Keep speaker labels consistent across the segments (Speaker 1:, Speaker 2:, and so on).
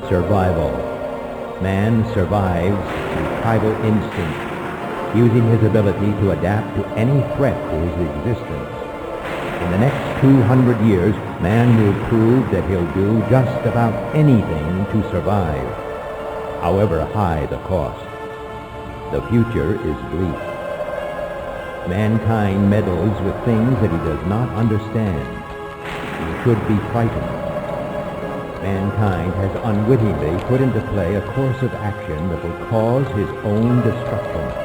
Speaker 1: Survival. Man survives through tribal instinct, using his ability to adapt to any threat to his existence. In the next 200 years, man will prove that he'll do just about anything to survive, however high the cost. The future is bleak. Mankind meddles with things that he does not understand. He should be frightened. Mankind has unwittingly put into play a course of action that will cause his own destruction.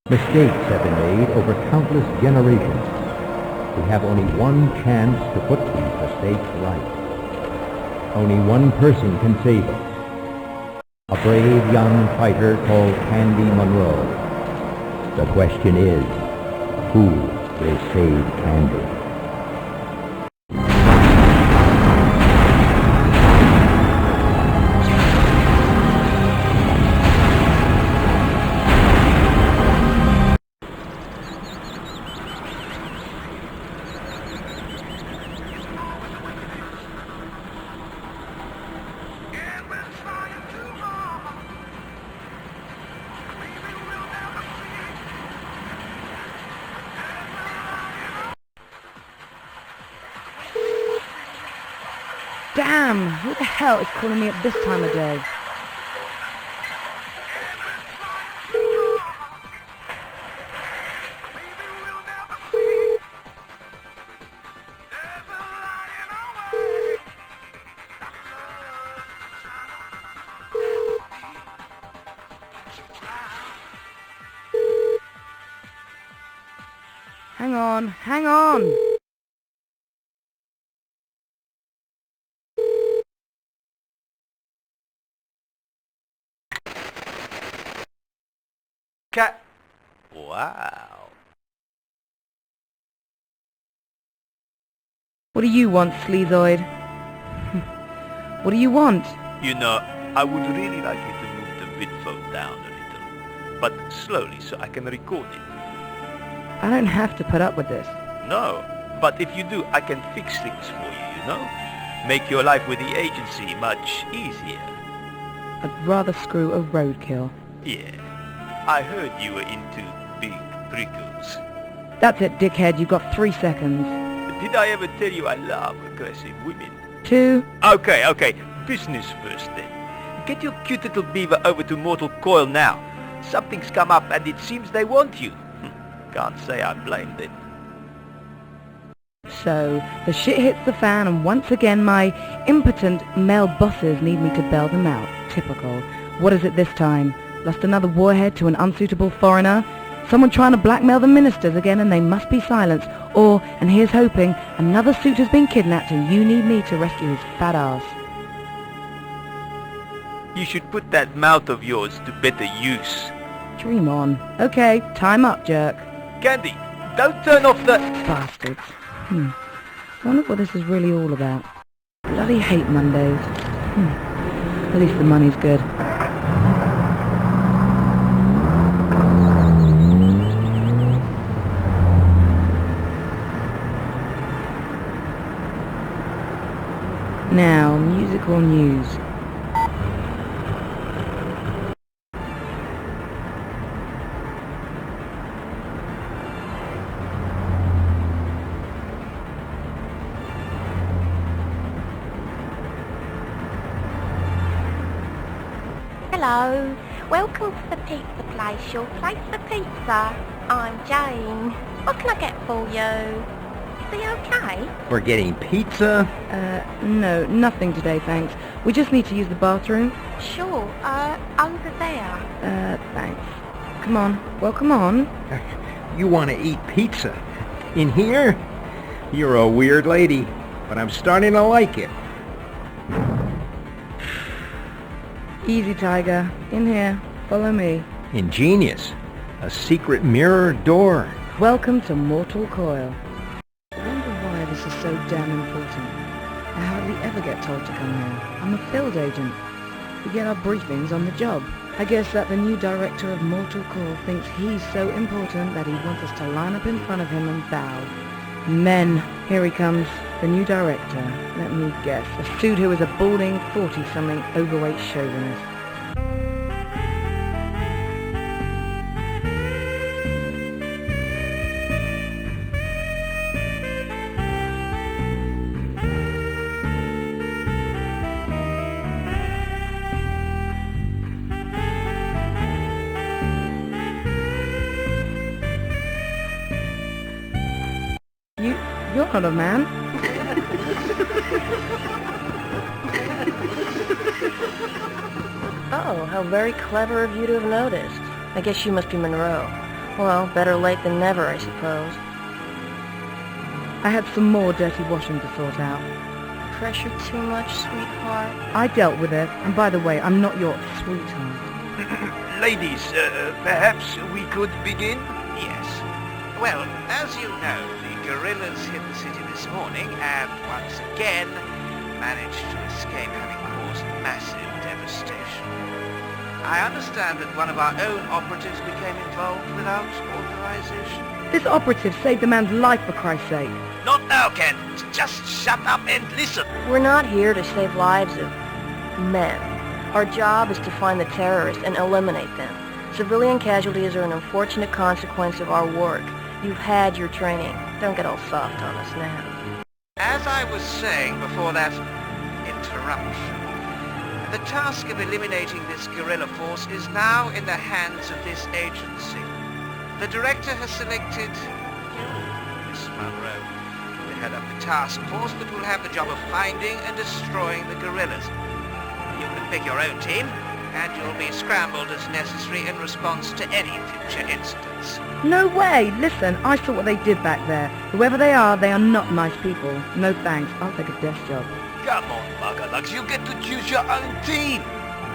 Speaker 1: Mistakes have been made over countless generations. We have only one chance to put these mistakes right. Only one person can save us. A brave young fighter called Candy Monroe. The question is, who will save Candy?
Speaker 2: Damn! Who the hell is calling me at this time of day? Hang on, hang on!
Speaker 3: Cat. Wow.
Speaker 2: What do you want, sleazoid? What do you want?
Speaker 3: You know, I would really like you to move the vidphone down a little, but slowly so I can record it.
Speaker 2: I don't have to put up with this.
Speaker 3: No, but if you do, I can fix things for you, you know? Make your life with the agency much easier.
Speaker 2: I'd rather screw a roadkill.
Speaker 3: Yeah. I heard you were into big prickles.
Speaker 2: That's it, dickhead. You've got 3 seconds.
Speaker 3: Did I ever tell you I love aggressive women?
Speaker 2: 2.
Speaker 3: Okay. Business first then. Get your cute little beaver over to Mortal Coil now. Something's come up and it seems they want you. Can't say I blame them.
Speaker 2: So, the shit hits the fan and once again my impotent male bosses need me to bail them out. Typical. What is it this time? Lost another warhead to an unsuitable foreigner? Someone trying to blackmail the ministers again and they must be silenced. Or, and here's hoping, another suit has been kidnapped and you need me to rescue his fat ass.
Speaker 3: You should put that mouth of yours to better use.
Speaker 2: Dream on. Okay, time up, jerk.
Speaker 3: Candy, don't turn off the...
Speaker 2: Bastards. Wonder what this is really all about. Bloody hate Mondays. At least the money's good. Now, musical news.
Speaker 4: Hello, welcome to the pizza place, your place for pizza. I'm Jane. What can I get for you? Is he okay?
Speaker 1: We're getting pizza?
Speaker 2: No, nothing today, thanks. We just need to use the bathroom.
Speaker 4: Sure, over there.
Speaker 2: Thanks. Come on. Well, come on.
Speaker 1: You want to eat pizza? In here? You're a weird lady, but I'm starting to like it.
Speaker 2: Easy, Tiger. In here. Follow me.
Speaker 1: Ingenious. A secret mirror door.
Speaker 2: Welcome to Mortal Coil. I wonder why this is so damn important. I hardly ever get told to come here. I'm a field agent. We get our briefings on the job. I guess that the new director of Mortal Coil thinks he's so important that he wants us to line up in front of him and bow. Men. Here he comes. The new director, let me guess, a suit who is a balding, 40-something, overweight chauvinist. You're not a man.
Speaker 5: Oh, how very clever of you to have noticed. I guess you must be Monroe. Well, better late than never, I suppose.
Speaker 2: I had some more dirty washing to sort out.
Speaker 5: Pressure too much, sweetheart?
Speaker 2: I dealt with it, and by the way, I'm not your sweetheart.
Speaker 3: Ladies, perhaps we could begin?
Speaker 6: Yes. Well, as you know, the guerrillas hit the city this morning and once again managed to escape having caused massive devastation. I understand that one of our own operatives became involved without authorization.
Speaker 2: This operative saved a man's life, for Christ's sake.
Speaker 6: Not now, Ken. Just shut up and listen.
Speaker 5: We're not here to save lives of men. Our job is to find the terrorists and eliminate them. Civilian casualties are an unfortunate consequence of our work. You've had your training. Don't get all soft on us now.
Speaker 6: As I was saying before that interruption, the task of eliminating this guerrilla force is now in the hands of this agency. The director has selected you, Miss Monroe, to head up the task force that will have the job of finding and destroying the guerrillas. You can pick your own team, and you'll be scrambled as necessary in response to any future incidents.
Speaker 2: No way! Listen, I saw what they did back there. Whoever they are not nice people. No thanks, I'll take a desk job.
Speaker 3: Come on, Muggerlugs, you get to choose your own team.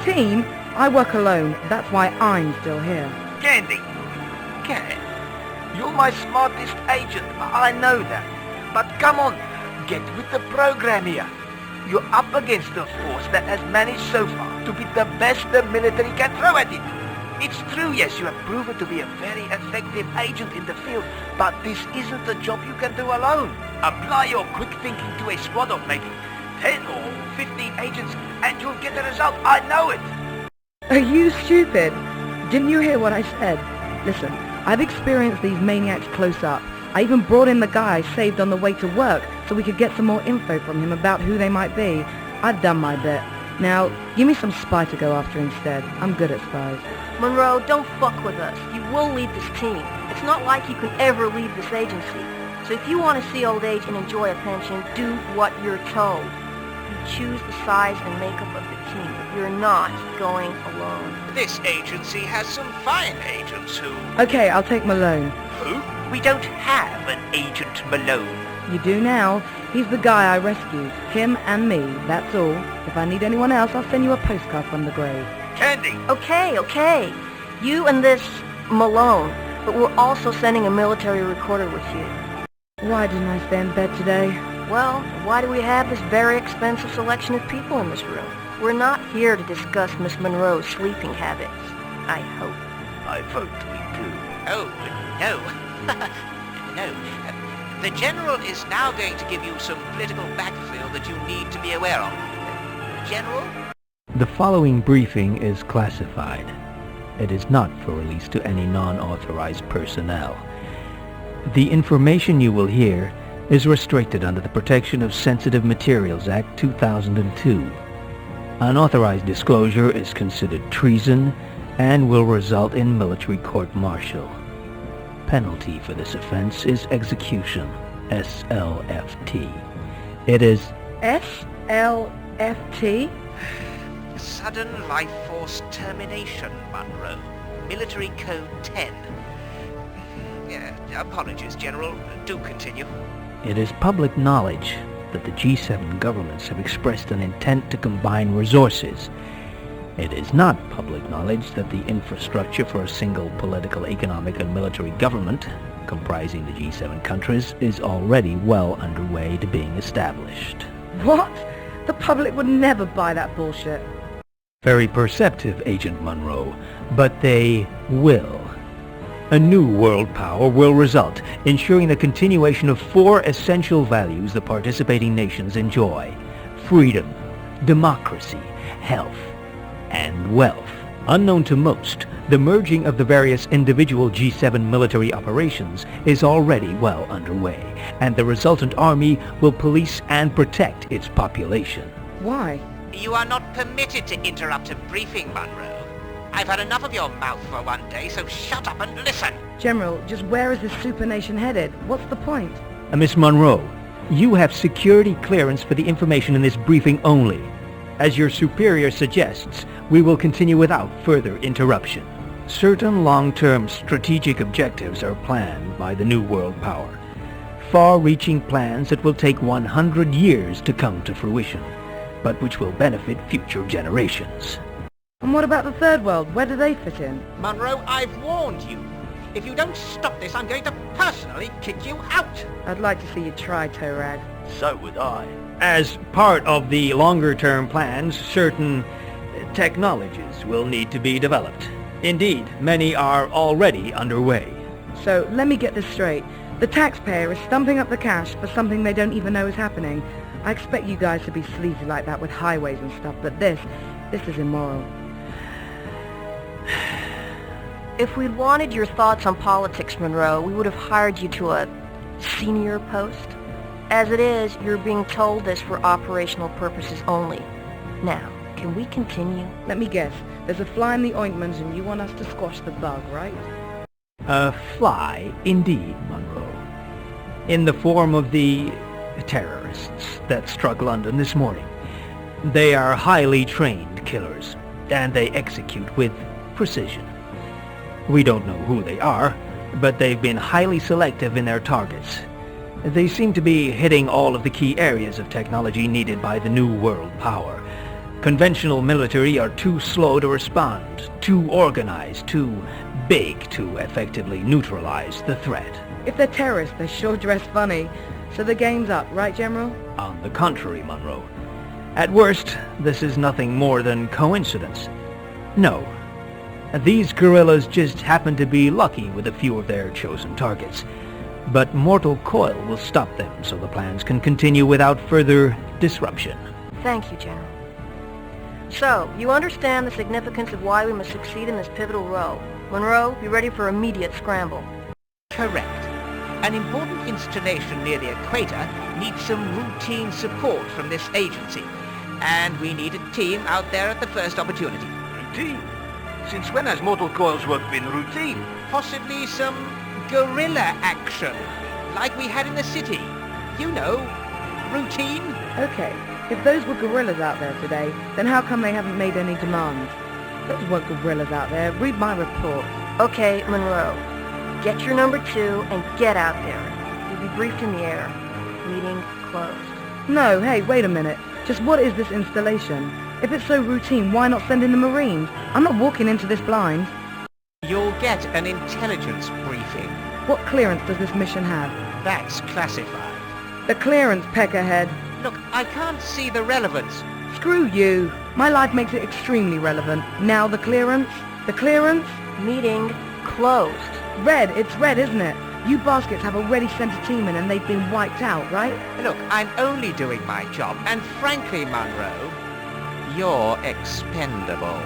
Speaker 2: Team? I work alone. That's why I'm still here.
Speaker 3: Candy, Ken, you're my smartest agent, I know that. But come on, get with the program here. You're up against a force that has managed so far to be the best the military can throw at it. It's true, yes, you have proven to be a very effective agent in the field, but this isn't a job you can do alone. Apply your quick thinking to a squad of maybe 10 or 15 agents and you'll get the result, I know it.
Speaker 2: Are you stupid? Didn't you hear what I said? Listen, I've experienced these maniacs close up. I even brought in the guy saved on the way to work so we could get some more info from him about who they might be. I've done my bit. Now, give me some spy to go after instead. I'm good at spies.
Speaker 5: Monroe, don't fuck with us. You will lead this team. It's not like you can ever leave this agency. So if you want to see old age and enjoy a pension, do what you're told. You choose the size and makeup of the team. You're not going alone.
Speaker 6: This agency has some fine agents who...
Speaker 2: Okay, I'll take Malone.
Speaker 6: Who? We don't have an Agent Malone.
Speaker 2: You do now. He's the guy I rescued. Him and me, that's all. If I need anyone else, I'll send you a postcard from the grave.
Speaker 3: Candy!
Speaker 5: Okay. You and this Malone, but we're also sending a military recorder with you.
Speaker 2: Why didn't I stay in bed today?
Speaker 5: Well, why do we have this very expensive selection of people in this room? We're not here to discuss Miss Monroe's sleeping habits. I hope.
Speaker 3: I vote we do.
Speaker 6: Oh, no. No. The General is now going to give you some political backfill that you need to be aware of. General?
Speaker 1: The following briefing is classified. It is not for release to any non-authorized personnel. The information you will hear is restricted under the Protection of Sensitive Materials Act 2002. Unauthorized disclosure is considered treason and will result in military court-martial. Penalty for this offense is execution, SLFT. It is
Speaker 2: SLFT?
Speaker 6: Sudden Life Force Termination, Monroe. Military Code 10. Apologies, General. Do continue.
Speaker 1: It is public knowledge that the G7 governments have expressed an intent to combine resources. It is not public knowledge that the infrastructure for a single political, economic, and military government, comprising the G7 countries, is already well underway to being established.
Speaker 2: What? The public would never buy that bullshit.
Speaker 1: Very perceptive, Agent Monroe, but they will.
Speaker 7: A new world power will result, ensuring the continuation of 4 essential values the participating nations enjoy: freedom, democracy, health, and wealth. Unknown to most, the merging of the various individual G7 military operations is already well underway, and the resultant army will police and protect its population.
Speaker 2: Why?
Speaker 6: You are not permitted to interrupt a briefing, Monroe. I've had enough of your mouth for one day, so shut up and listen.
Speaker 2: General, just where is this super nation headed? What's the point?
Speaker 7: Miss Monroe, you have security clearance for the information in this briefing only. As your superior suggests, we will continue without further interruption. Certain long-term strategic objectives are planned by the New World Power. Far-reaching plans that will take 100 years to come to fruition, but which will benefit future generations.
Speaker 2: And what about the Third World? Where do they fit in?
Speaker 6: Monroe, I've warned you. If you don't stop this, I'm going to personally kick you out.
Speaker 2: I'd like to see you try, Torag.
Speaker 7: So would I. As part of the longer-term plans, certain technologies will need to be developed. Indeed, many are already underway.
Speaker 2: So, let me get this straight. The taxpayer is stumping up the cash for something they don't even know is happening. I expect you guys to be sleazy like that with highways and stuff, but this is immoral.
Speaker 5: If we'd wanted your thoughts on politics, Monroe, we would have hired you to a senior post. As it is, you're being told this for operational purposes only. Now, can we continue?
Speaker 2: Let me guess. There's a fly in the ointment and you want us to squash the bug, right?
Speaker 7: A fly, indeed, Monroe. In the form of the terrorists that struck London this morning. They are highly trained killers, and they execute with precision. We don't know who they are, but they've been highly selective in their targets. They seem to be hitting all of the key areas of technology needed by the New World Power. Conventional military are too slow to respond, too organized, too big to effectively neutralize the threat.
Speaker 2: If they're terrorists, they sure dress funny. So the game's up, right, General?
Speaker 7: On the contrary, Monroe. At worst, this is nothing more than coincidence. No. These guerrillas just happen to be lucky with a few of their chosen targets. But mortal Coil will stop them so the plans can continue without further disruption.
Speaker 5: Thank you, General. So, you understand the significance of why we must succeed in this pivotal role. Monroe, be ready for immediate scramble.
Speaker 6: Correct. An important installation near the equator needs some routine support from this agency. And we need a team out there at the first opportunity.
Speaker 3: Routine? Since when has Mortal Coil's work been routine?
Speaker 6: Possibly some guerrilla action, like we had in the city. You know, routine.
Speaker 2: Okay, if those were guerrillas out there today, then how come they haven't made any demands? Those weren't guerrillas out there. Read my report.
Speaker 5: Okay, Monroe. Get your number 2 and get out there. You'll be briefed in the air. Meeting closed.
Speaker 2: No, hey, wait a minute. Just what is this installation? If it's so routine, why not send in the Marines? I'm not walking into this blind.
Speaker 6: You'll get an intelligence briefing.
Speaker 2: What clearance does this mission have?
Speaker 6: That's classified.
Speaker 2: The clearance, peckerhead.
Speaker 6: Look, I can't see the relevance.
Speaker 2: Screw you. My life makes it extremely relevant. Now the clearance? The clearance?
Speaker 5: Meeting closed.
Speaker 2: Red, it's red, isn't it? You baskets have already sent a team in and they've been wiped out, right?
Speaker 6: Look, I'm only doing my job, and frankly, Monroe, you're expendable.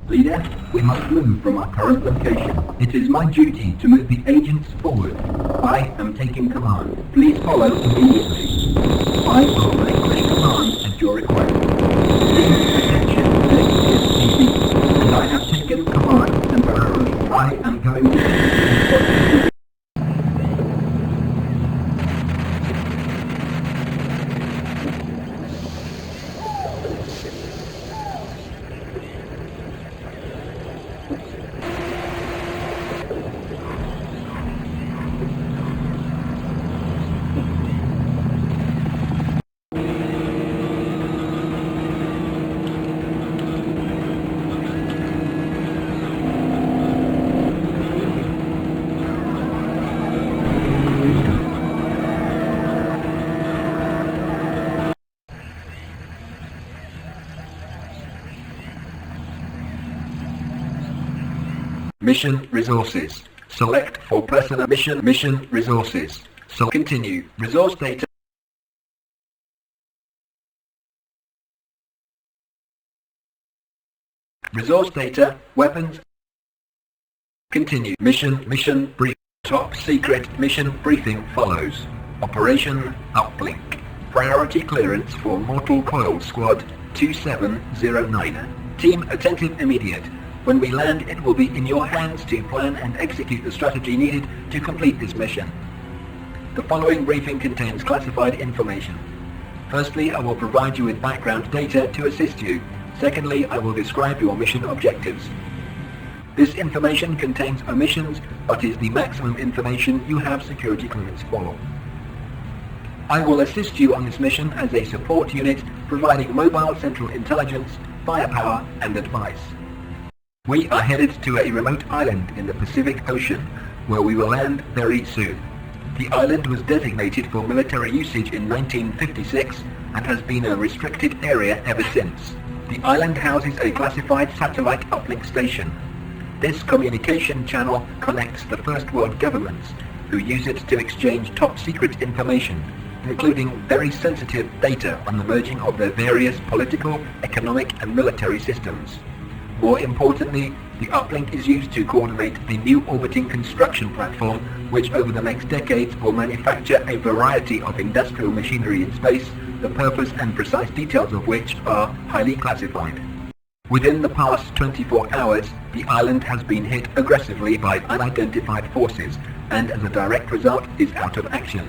Speaker 1: Leader, we must move from our current location. It is my duty to move the agents forward. I am taking command. Please follow immediately. I will relinquish command at your request. Please attention, this is TV, and I have taken command temporarily. I am going to...
Speaker 8: Mission resources. Select for personal mission. Mission resources. So continue. Resource data. Resource data. Weapons. Continue. Mission brief. Top secret mission briefing follows. Operation Uplink. Priority clearance for Mortal Coil Squad 2709. Team attentive immediate. When we land, it will be in your hands to plan and execute the strategy needed to complete this mission. The following briefing contains classified information. Firstly, I will provide you with background data to assist you. Secondly, I will describe your mission objectives. This information contains omissions, but is the maximum information you have security clearance for. I will assist you on this mission as a support unit, providing mobile central intelligence, firepower, and advice. We are headed to a remote island in the Pacific Ocean, where we will land very soon. The island was designated for military usage in 1956 and has been a restricted area ever since. The island houses a classified satellite uplink station. This communication channel connects the First World governments, who use it to exchange top-secret information, including very sensitive data on the merging of their various political, economic, and military systems. More importantly, the uplink is used to coordinate the new orbiting construction platform, which over the next decades will manufacture a variety of industrial machinery in space, the purpose and precise details of which are highly classified. Within the past 24 hours, the island has been hit aggressively by unidentified forces, and as a direct result is out of action.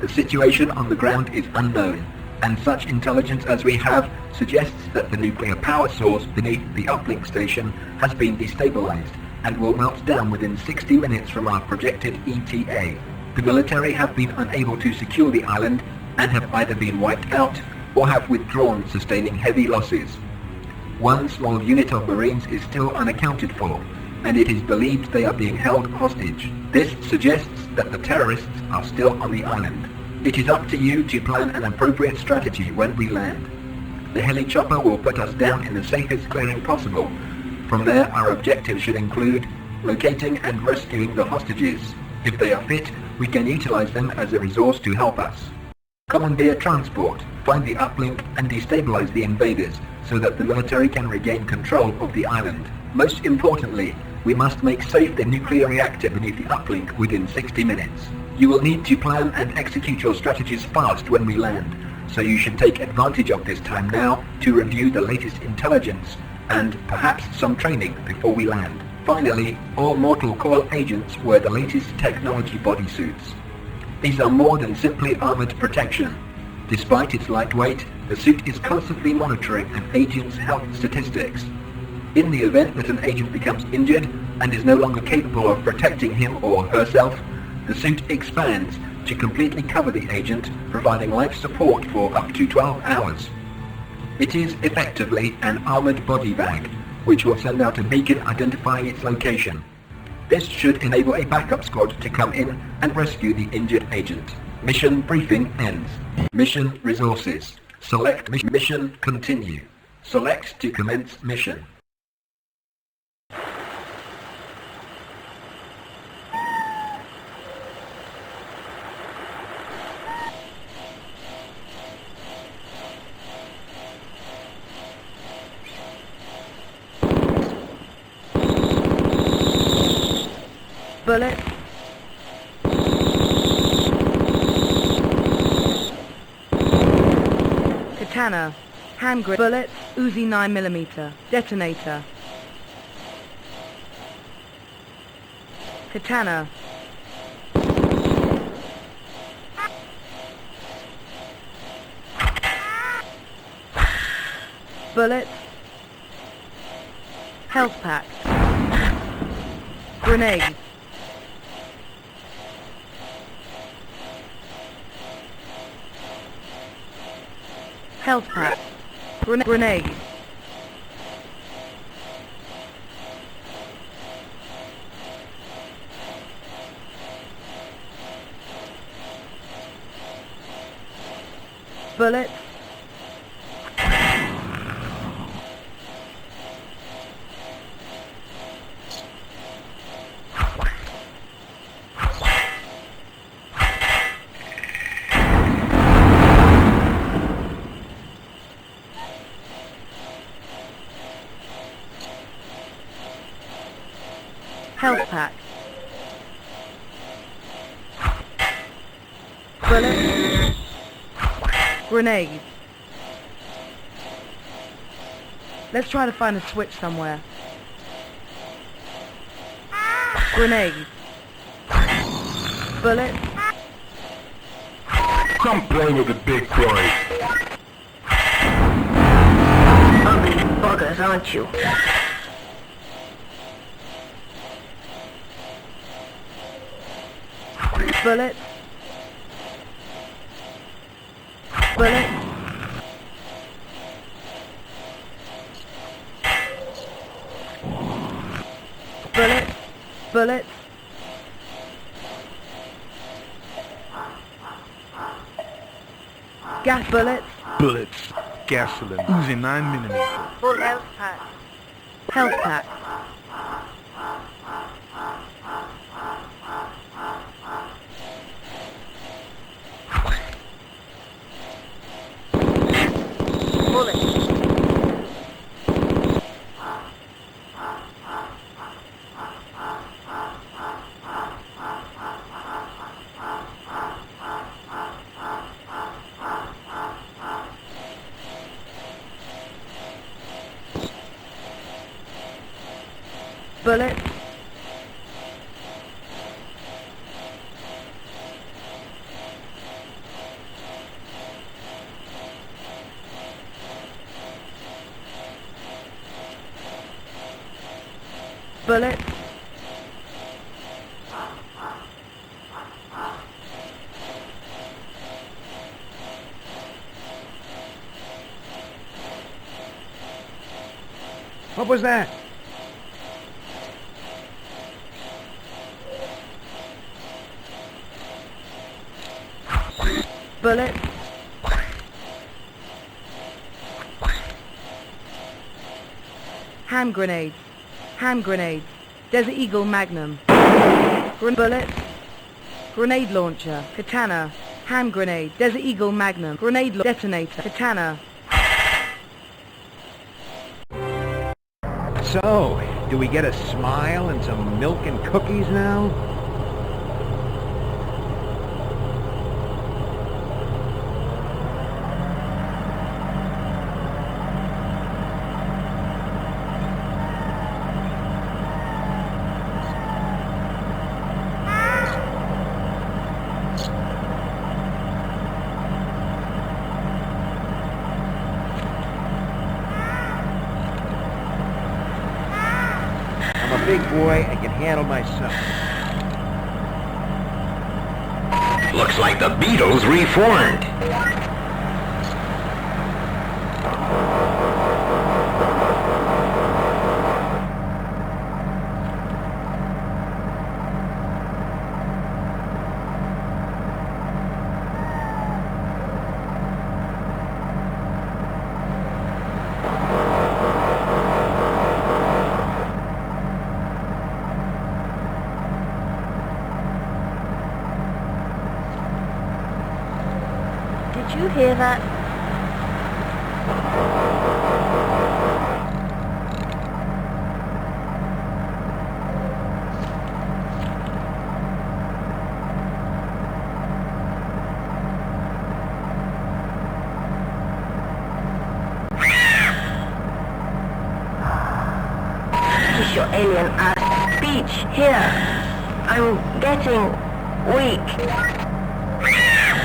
Speaker 8: The situation on the ground is unknown, and such intelligence as we have suggests that the nuclear power source beneath the uplink station has been destabilized and will melt down within 60 minutes from our projected ETA. The military have been unable to secure the island and have either been wiped out or have withdrawn, sustaining heavy losses. One small unit of Marines is still unaccounted for, and it is believed they are being held hostage. This suggests that the terrorists are still on the island. It is up to you to plan an appropriate strategy when we land. The heli chopper will put us down in the safest clearing possible. From there, our objectives should include locating and rescuing the hostages. If they are fit, we can utilize them as a resource to help us. Commandeer transport, find the uplink and destabilize the invaders so that the military can regain control of the island. Most importantly, we must make safe the nuclear reactor beneath the uplink within 60 minutes. You will need to plan and execute your strategies fast when we land, so you should take advantage of this time now to review the latest intelligence and perhaps some training before we land. Finally, all Mortal Coil agents wear the latest technology bodysuits. These are more than simply armored protection. Despite its lightweight, the suit is constantly monitoring an agent's health statistics. In the event that an agent becomes injured and is no longer capable of protecting him or herself, the suit expands to completely cover the agent, providing life support for up to 12 hours. It is effectively an armored body bag, which will send out a beacon identifying its location. This should enable a backup squad to come in and rescue the injured agent. Mission briefing ends. Mission resources. Select mission continue. Select to commence mission.
Speaker 2: Bullet. Katana. Hand grip. Bullets. Uzi 9mm. Detonator. Katana. Bullets. Health pack. Grenade. Health pack. Grenade. Bullet. Health pack. Bullet. Grenade. Let's try to find a switch somewhere. Grenade. Bullet.
Speaker 9: Come play with the big boy.
Speaker 5: Ugly buggers, aren't you?
Speaker 2: Bullet. Bullet. Bullet. Bullet. Gas bullets.
Speaker 9: Bullets. Gasoline. Uzi 9mm.
Speaker 5: Full health pack.
Speaker 2: Health pack.
Speaker 5: Bullet.
Speaker 2: Bullet. Bullet.
Speaker 1: What was that?
Speaker 2: Bullet. Hand grenades. Hand grenades. Desert Eagle Magnum. Bullet. Grenade launcher. Katana. Hand grenade. Desert Eagle Magnum. Grenade detonator. Katana.
Speaker 1: So, do we get a smile and some milk and cookies now? I'm a big boy and can handle myself.
Speaker 10: Looks like the Beatles reformed.
Speaker 5: Did you hear that? Is your alien ass speech here? I'm getting weak.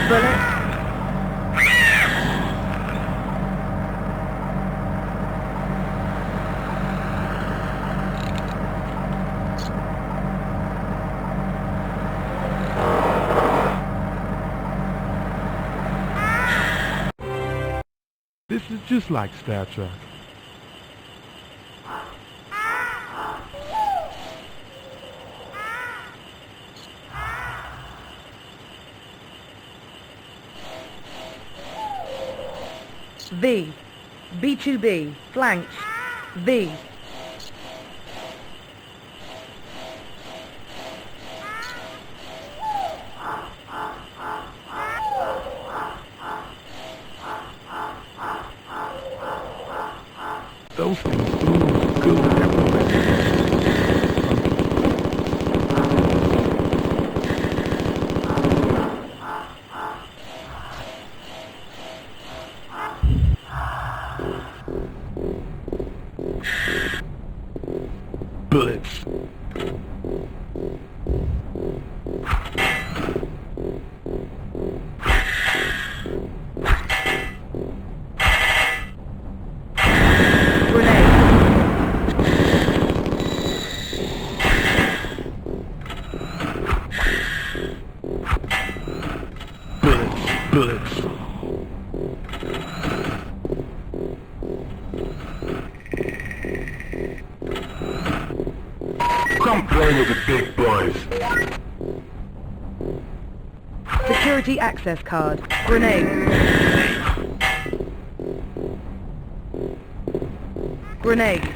Speaker 2: Bullet.
Speaker 9: This is just like Star Trek.
Speaker 2: V. B2B. Flanked. V.
Speaker 9: Those things do good everywhere. Bullets. Come play with the big boys.
Speaker 2: Security access card. Grenade. Grenade.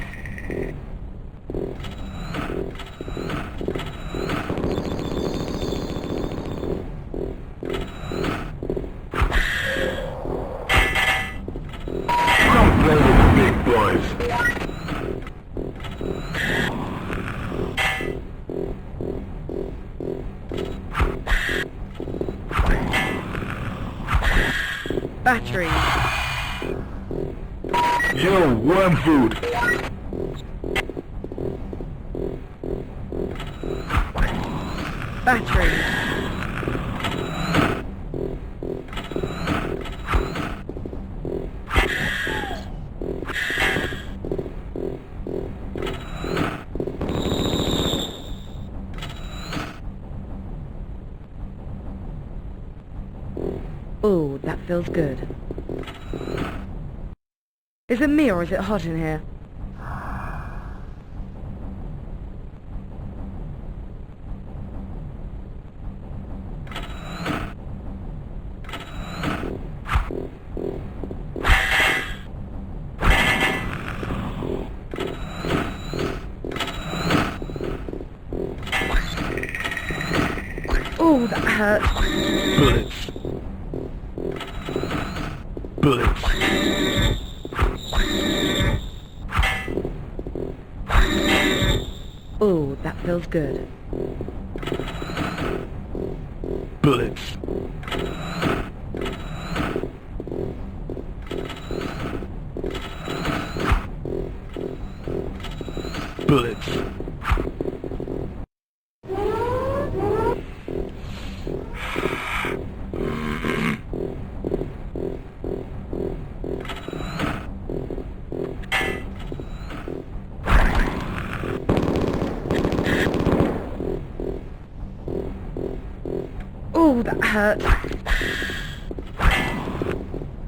Speaker 9: Come play with the big boys.
Speaker 2: Battery.
Speaker 9: Yo, worm food.
Speaker 2: Battery. Ooh, that feels good. Is it me or is it hot in here? Ooh, that hurt.
Speaker 9: Bullets. Bullets.
Speaker 2: Ooh, that feels good.
Speaker 9: Bullets. Bullets.
Speaker 2: Ooh, that hurt.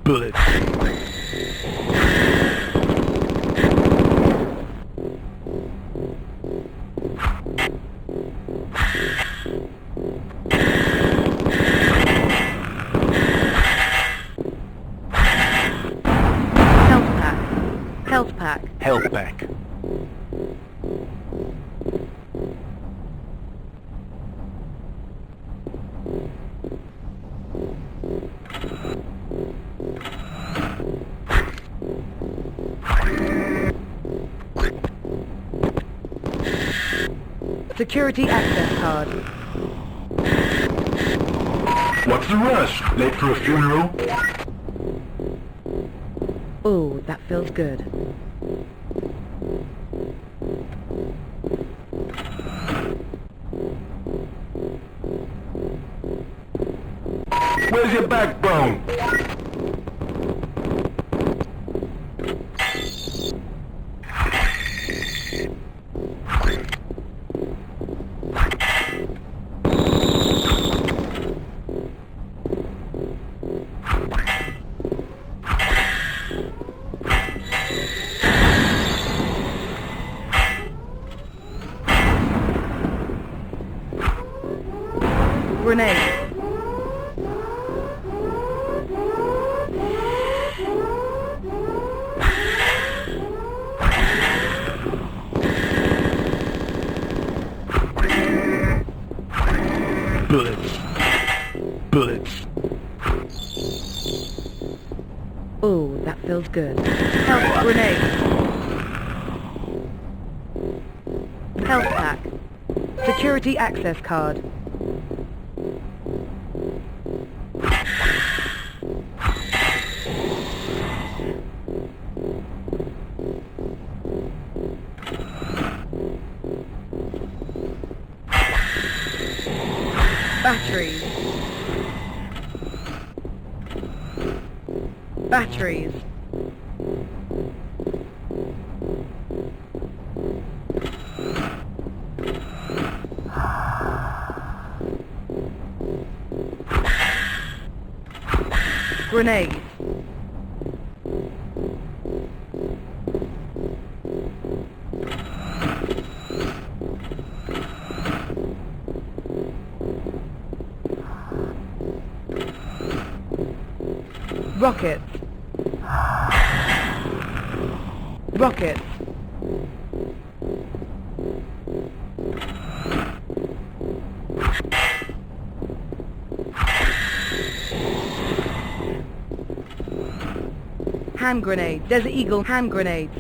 Speaker 9: Bullets.
Speaker 2: Health pack.
Speaker 9: Health pack.
Speaker 2: Security access card.
Speaker 9: What's the rush? Late for a funeral?
Speaker 2: Ooh, that feels good.
Speaker 9: Where's your backbone?
Speaker 2: Grenade.
Speaker 9: Bullets. Bullets.
Speaker 2: Ooh, that feels good. Health grenade. Health pack. Security access card. Batteries. Batteries. Grenade. Rockets. Rockets. Hand grenade. Desert Eagle hand grenades.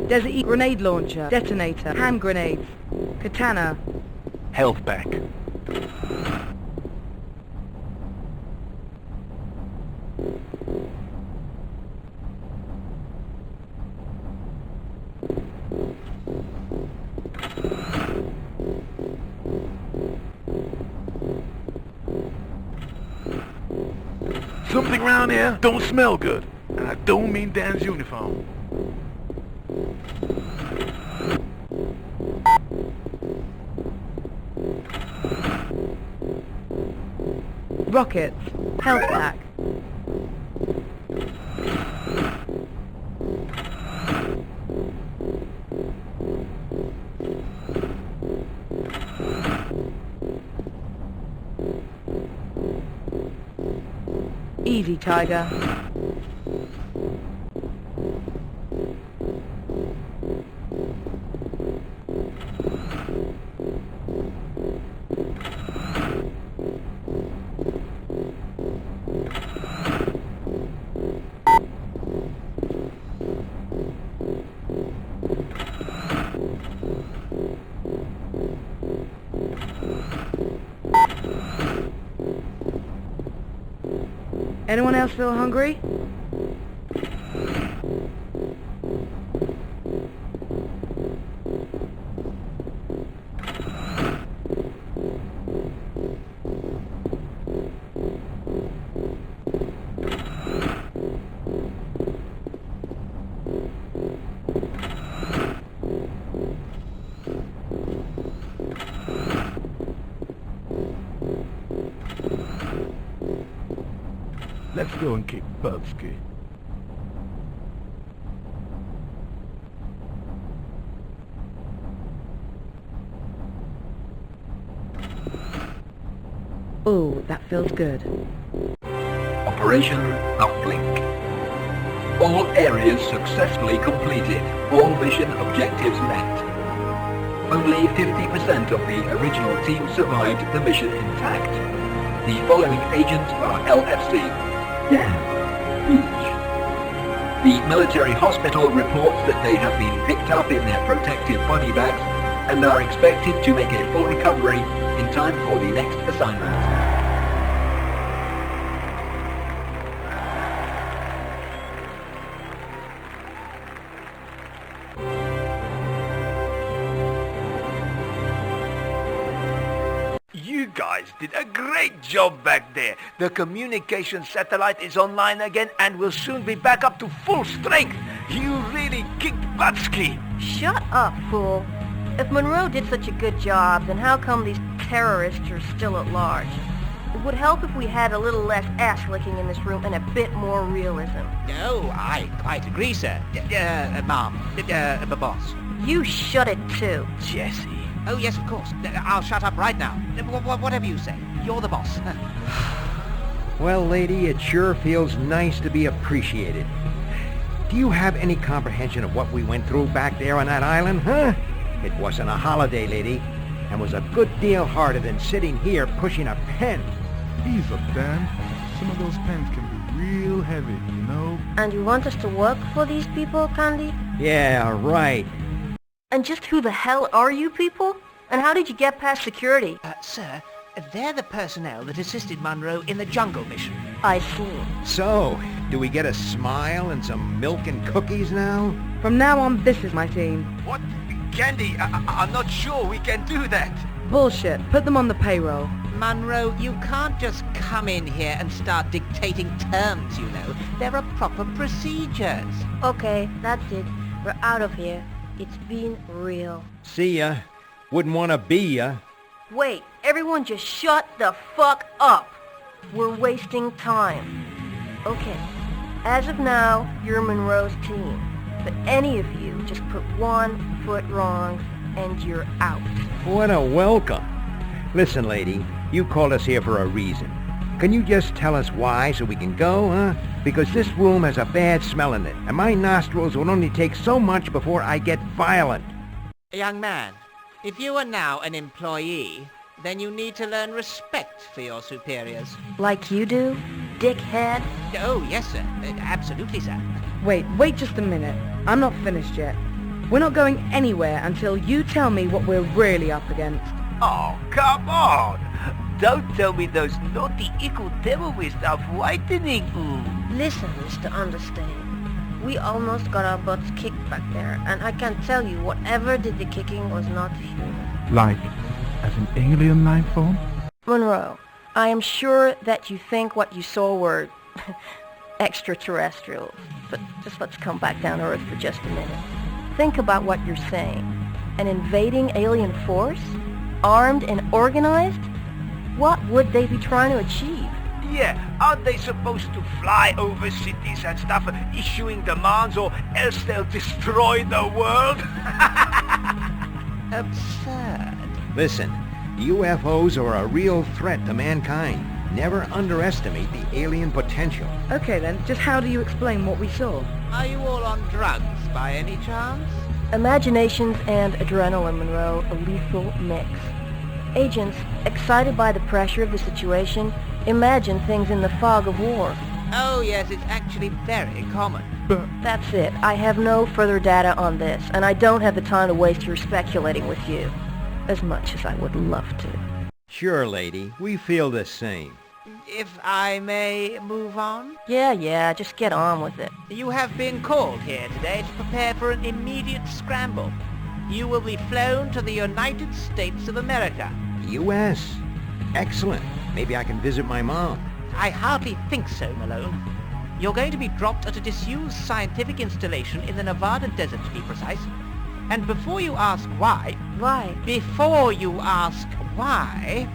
Speaker 2: Desert Eagle grenade launcher. Detonator. Hand grenades. Katana.
Speaker 9: Health pack. Something around here don't smell good. And I don't mean Dan's uniform.
Speaker 2: Rockets. Health pack. Easy, Tiger. Anyone else feel hungry?
Speaker 9: Let's go and kick Bubsky.
Speaker 2: Ooh, that feels good.
Speaker 8: Operation Uplink. All areas successfully completed. All mission objectives met. Only 50% of the original team survived the mission intact. The following agents are LFC. Dan. Beach. The military hospital reports that they have been picked up in their protective body bags and are expected to make a full recovery in time for the next assignment.
Speaker 3: You guys did a great job back there. The communication satellite is online again and will soon be back up to full strength. You really kicked Butski.
Speaker 5: Shut up, fool. If Monroe did such a good job, then how come these terrorists are still at large? It would help if we had a little less ass-licking in this room and a bit more realism.
Speaker 6: No, I quite agree, sir. Ma'am. Boss.
Speaker 5: You shut it too.
Speaker 3: Jesse.
Speaker 6: Oh, yes, of course. I'll shut up right now. Whatever you say. You're the boss.
Speaker 1: Well, lady, it sure feels nice to be appreciated. Do you have any comprehension of what we went through back there on that island, huh? It wasn't a holiday, lady, and was a good deal harder than sitting here pushing a pen.
Speaker 9: Ease up, Dan. Some of those pens can be real heavy, you know?
Speaker 5: And you want us to work for these people, Candy?
Speaker 1: Yeah, right.
Speaker 5: And just who the hell are you people? And how did you get past security?
Speaker 6: Sir, they're the personnel that assisted Monroe in the jungle mission.
Speaker 5: I see.
Speaker 1: So, do we get a smile and some milk and cookies now?
Speaker 2: From now on, this is my team.
Speaker 3: What? Candy, I'm not sure we can do that.
Speaker 2: Bullshit. Put them on the payroll.
Speaker 6: Monroe, you can't just come in here and start dictating terms, you know. There are proper procedures.
Speaker 5: Okay, that's it. We're out of here. It's been real.
Speaker 1: See ya. Wouldn't want to be ya.
Speaker 5: Wait, everyone just shut the fuck up. We're wasting time. Okay, as of now, you're Monroe's team. But any of you just put 1 foot wrong and you're out.
Speaker 1: What a welcome. Listen, lady, you called us here for a reason. Can you just tell us why so we can go, huh? Because this room has a bad smell in it, and my nostrils will only take so much before I get violent.
Speaker 6: Young man, if you are now an employee, then you need to learn respect for your superiors.
Speaker 5: Like you do, dickhead?
Speaker 6: Oh, yes, sir. Absolutely, sir.
Speaker 2: Wait just a minute. I'm not finished yet. We're not going anywhere until you tell me what we're really up against.
Speaker 3: Oh, come on! Don't tell me those naughty eco-terrorists are frightening.
Speaker 5: Listen, Mr. Understand. We almost got our butts kicked back there, and I can tell you whatever did the kicking was not human.
Speaker 9: Like, as an alien life form?
Speaker 5: Monroe, I am sure that you think what you saw were extraterrestrials, but just let's come back down to Earth for just a minute. Think about what you're saying. An invading alien force? Armed and organized? What would they be trying to achieve?
Speaker 3: Yeah, aren't they supposed to fly over cities and stuff, issuing demands, or else they'll destroy the world?
Speaker 6: Absurd.
Speaker 1: Listen, UFOs are a real threat to mankind. Never underestimate the alien potential.
Speaker 2: Okay then, just how do you explain what we saw?
Speaker 6: Are you all on drugs by any chance?
Speaker 5: Imaginations and adrenaline, Monroe, a lethal mix. Agents, excited by the pressure of the situation, imagine things in the fog of war.
Speaker 6: Oh yes, it's actually very common.
Speaker 5: That's it. I have no further data on this, and I don't have the time to waste here speculating with you. As much as I would love to.
Speaker 1: Sure, lady. We feel the same.
Speaker 6: If I may move on?
Speaker 5: Yeah, just get on with it.
Speaker 6: You have been called here today to prepare for an immediate scramble. You will be flown to the United States of America.
Speaker 1: U.S.? Excellent. Maybe I can visit my mom.
Speaker 6: I hardly think so, Malone. You're going to be dropped at a disused scientific installation in the Nevada desert, to be precise. And before you ask why...
Speaker 5: Why?
Speaker 6: Before you ask why,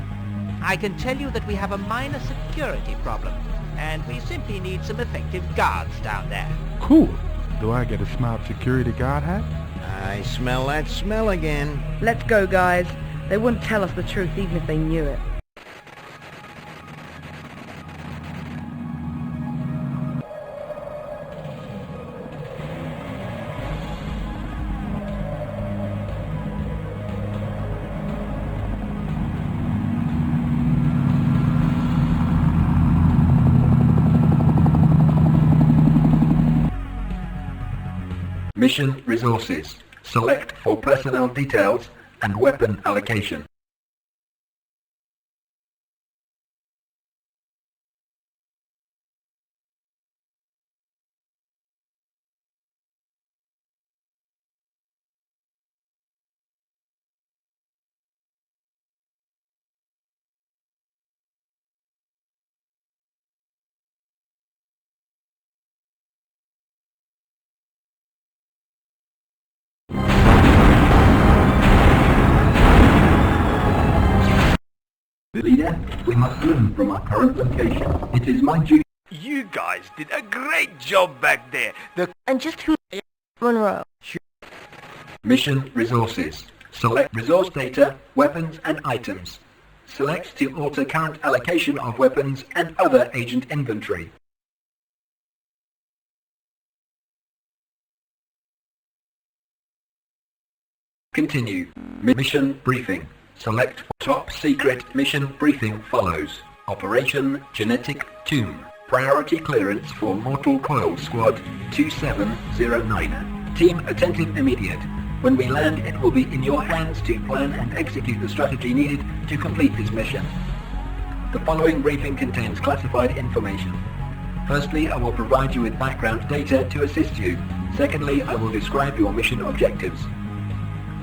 Speaker 6: I can tell you that we have a minor security problem, and we simply need some effective guards down there.
Speaker 9: Cool. Do I get a smart security guard hat?
Speaker 1: I smell that smell again.
Speaker 2: Let's go, guys. They wouldn't tell us the truth even if they knew it.
Speaker 8: Mission resources. Select for personnel details and weapon allocation. Leader, we must learn from our current location. It is my duty.
Speaker 3: You guys did a great job back there.
Speaker 5: And just who... Monroe.
Speaker 8: Mission resources. Select resource data, weapons and items. Select to alter current allocation of weapons and other agent inventory. Continue. Mission briefing. Select top secret mission briefing follows. Operation Genetic Tomb. Priority clearance for Mortal Coil Squad 2709. Team attentive immediate. When we land, it will be in your hands to plan and execute the strategy needed to complete this mission. The following briefing contains classified information. Firstly, I will provide you with background data to assist you. Secondly, I will describe your mission objectives.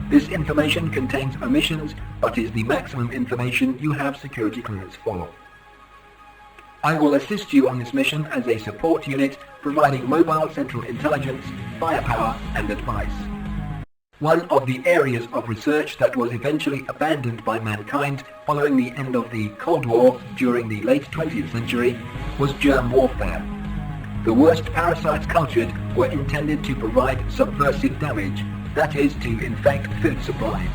Speaker 8: This information contains omissions, but is the maximum information you have security clearance for. I will assist you on this mission as a support unit, providing mobile central intelligence, firepower, and advice. one of the areas of research that was eventually abandoned by mankind following the end of the Cold War during the late 20th century was germ warfare. The worst parasites cultured were intended to provide subversive damage, that is, to infect food supplies.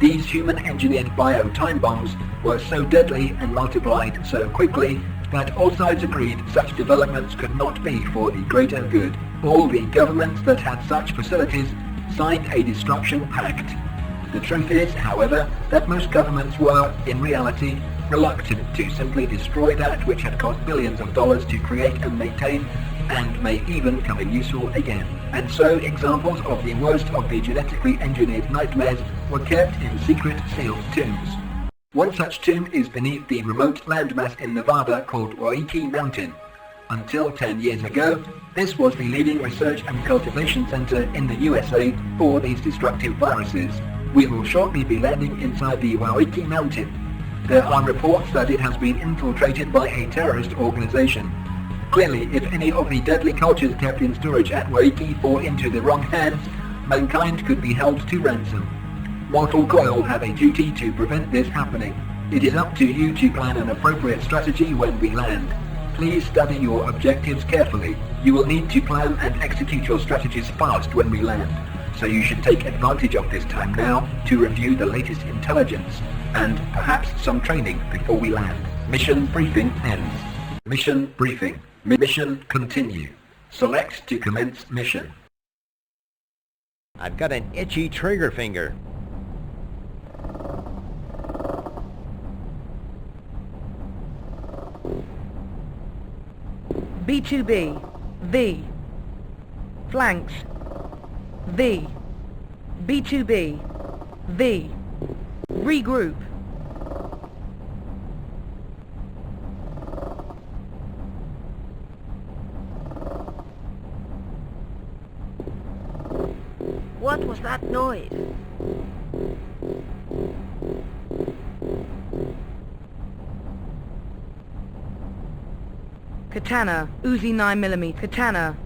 Speaker 8: These human-engineered bio-time bombs were so deadly and multiplied so quickly that all sides agreed such developments could not be for the greater good. All the governments that had such facilities signed a destruction pact. The truth is, however, that most governments were, in reality, reluctant to simply destroy that which had cost billions of dollars to create and maintain, and may even come in useful again. And so examples of the worst of the genetically engineered nightmares were kept in secret sealed tombs. One such tomb is beneath the remote landmass in Nevada called Waikiki Mountain. Until 10 years ago, this was the leading research and cultivation center in the USA for these destructive viruses. We will shortly be landing inside the Waikiki Mountain. There are reports that it has been infiltrated by a terrorist organization. Clearly, if any of the deadly cultures kept in storage at Waikiki fall into the wrong hands, mankind could be held to ransom. Mortal Coil have a duty to prevent this happening. It is up to you to plan an appropriate strategy when we land. Please study your objectives carefully. You will need to plan and execute your strategies fast when we land, so you should take advantage of this time now to review the latest intelligence and perhaps some training before we land. Mission briefing ends. Mission briefing. Mission continue. Select to commence mission.
Speaker 1: I've got an itchy trigger finger.
Speaker 2: B2B, V, flanks, V, B2B, V, regroup.
Speaker 5: What was that noise?
Speaker 2: Katana, Uzi 9mm, Katana,